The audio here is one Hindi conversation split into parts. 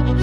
Hello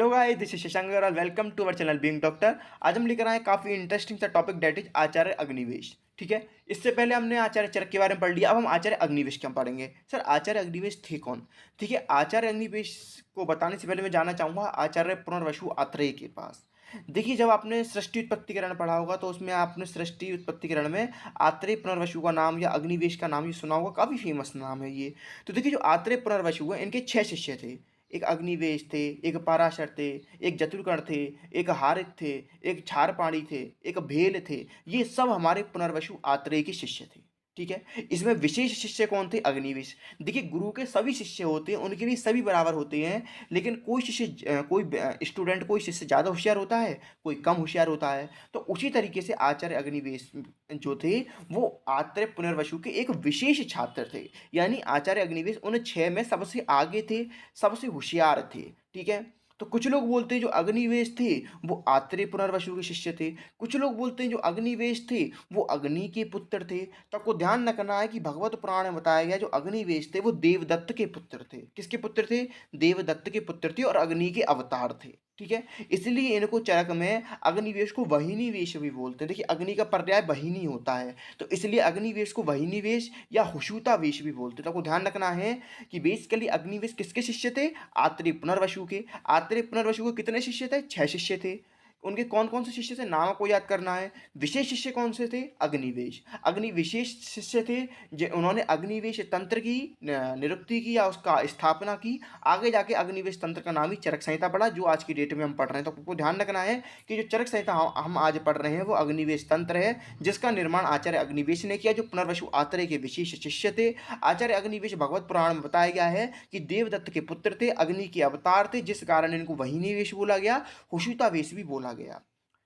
guys, this is Shashank Agarwal. Welcome to our channel Being Doctor. आज हम लेकर आए काफ़ी इंटरेस्टिंग सा topic, that is Acharya Agnivesh. ठीक है, इससे पहले हमने आचार्य चरक के बारे में पढ़ लिया। अब हम आचार्य अग्निवेश क्या पढ़ेंगे। सर, आचार्य अग्निवेश थे कौन? ठीक है, आचार्य अग्निवेश को बताने से पहले मैं जानना चाहूँगा आचार्य पुनर्वसु आत्रेय के पास। देखिए, जब आपने सृष्टि उत्पत्तिकरण पढ़ा होगा तो उसमें आपने सृष्टि उत्पत्तिकरण में आत्रेय पुनर्वसु का नाम या अग्निवेश का नाम ये सुना होगा। काफ़ी फेमस नाम है ये। तो देखिए, जो आत्रेय पुनर्वसु है, इनके 6 शिष्य थे। एक अग्निवेश थे, एक पराशर थे, एक जतुकर्ण थे, एक हारित थे, एक क्षारपाणी थे, एक भेल थे। ये सब हमारे पुनर्वसु आत्रेय के शिष्य थे। ठीक है, इसमें विशेष शिष्य कौन थे? अग्निवेश। देखिए, गुरु के सभी शिष्य होते हैं, उनके लिए सभी बराबर होते हैं। लेकिन कोई शिष्य कोई स्टूडेंट, कोई शिष्य ज़्यादा होशियार होता है, कोई कम होशियार होता है। तो उसी तरीके से आचार्य अग्निवेश जो थे, वो आत्रेय पुनर्वसु के एक विशेष छात्र थे। यानी आचार्य अग्निवेश उन 6 में सबसे आगे थे, सबसे होशियार थे। ठीक है, तो कुछ लोग बोलते हैं जो अग्निवेश थे वो आत्रेय पुनर्वसु के शिष्य थे। कुछ लोग बोलते हैं जो अग्निवेश थे वो अग्नि के पुत्र थे। तो आपको ध्यान रखना है कि भगवत पुराण में बताया गया जो अग्निवेश थे वो देवदत्त के पुत्र थे। किसके पुत्र थे? देवदत्त के पुत्र थे और अग्नि के अवतार थे। ठीक है, इसलिए इनको चरक में अग्निवेश को वहिनीवेश भी बोलते हैं। देखिए, अग्नि का पर्याय वहिनी होता है, तो इसलिए अग्निवेश को वहिनीवेश या हुषुतावेश भी बोलते हैं। तो आपको ध्यान रखना है कि बेसिकली अग्निवेश किसके शिष्य थे? आत्रेय पुनर्वसु के। आत्रेय पुनर्वसु के कितने शिष्य थे? 6 शिष्य थे। उनके कौन कौन से शिष्य थे, नाम को याद करना है। विशेष शिष्य कौन से थे? अग्निवेश। अग्नि विशेष शिष्य थे जो उन्होंने अग्निवेश तंत्र की निरुक्ति की या उसका स्थापना की। आगे जाके अग्निवेश तंत्र का नाम ही चरक संहिता पड़ा, जो आज की डेट में हम पढ़ रहे हैं। तो आपको ध्यान रखना है कि जो चरक संहिता हम आज पढ़ रहे हैं वो अग्निवेश तंत्र है, जिसका निर्माण आचार्य अग्निवेश ने किया, जो पुनर्वसु आत्रेय के विशेष शिष्य थे। आचार्य अग्निवेश भगवत पुराण में बताया गया है कि देवदत्त के पुत्र थे, अग्नि के अवतार थे, जिस कारण इनको वहिनीवेश बोला गया, हुषुतावेश भी बोला गया।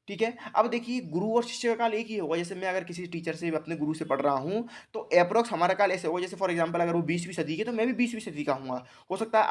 ठीक है, अब देखिए, गुरु और शिष्य का काल एक ही होगा। जैसे मैं अगर किसी टीचर से अपने गुरु से पढ़ रहा हूँ तो अप्रोक्स हमारा काल ऐसे होगा, जैसे फॉर एग्जांपल अगर वो 20वीं सदी के तो मैं भी 20वीं सदी का हूँगा। हो सकता है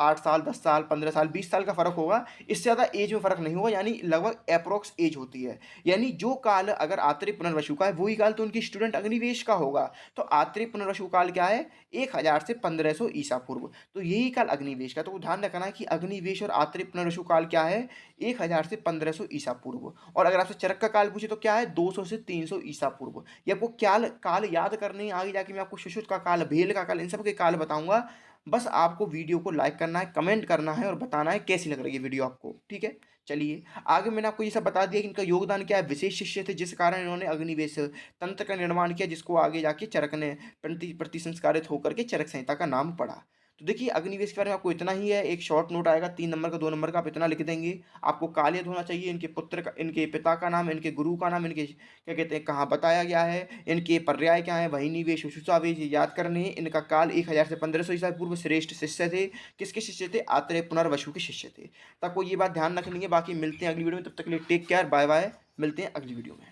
8 साल 10 साल 15 साल 20 साल का फर्क होगा, इससे ज़्यादा एज में फर्क नहीं होगा। यानी लगभग अप्रोक्स एज होती है। यानी जो काल अगर आत्रेय पुनर्वसु का है वही काल तो उनकी स्टूडेंट अग्निवेश का होगा। तो आत्रेय पुनर्वसु काल क्या है? 1000 से 1500 ईसा पूर्व। तो यही काल अग्निवेश का। तो ध्यान रखना है कि अग्निवेश और आत्रेय पुनर्वसु काल क्या है? 1000 से 1500 ईसा पूर्व। और अगर आपसे चरक का काल पूछे तो क्या है? 200 से 300 ईसा पूर्व। ये आपको काल काल याद करने हैं। आगे जाके मैं आपको सुश्रुत का काल, भेल का काल, इन सब के काल बताऊंगा। बस आपको वीडियो को लाइक करना है, कमेंट करना है और बताना है कैसी लग रही है वीडियो आपको। ठीक है, चलिए आगे मैंने आपको ये सब बता दिया कि इनका योगदान क्या है। विशेष शिष्य थे जिस कारण इन्होंने अग्निवेश तंत्र का निर्माण किया, जिसको आगे जाके चरक ने प्रति संस्कारित होकर के चरक संहिता का नाम पड़ा। तो देखिए, अग्निवेश के बारे में आपको इतना ही है। एक शॉर्ट नोट आएगा 3 नंबर का, 2 नंबर का, आप इतना लिख देंगे। आपको काल याद होना चाहिए, इनके पुत्र का, इनके पिता का नाम, इनके गुरु का नाम, इनके क्या कहते हैं, कहाँ बताया गया है, इनके पर्याय क्या है, वहिनीवेश, हुषुतावेश, ये याद करने हैं। इनका काल 1000 से 1500 ईसा पूर्व। श्रेष्ठ शिष्य थे। किसके शिष्य थे? आत्रेय पुनर्वसु के शिष्य थे। तब को ये बात ध्यान रखनी है। बाकी मिलते हैं अगली वीडियो में, तब तक के लिए टेक केयर, बाय बाय। मिलते हैं अगली वीडियो में।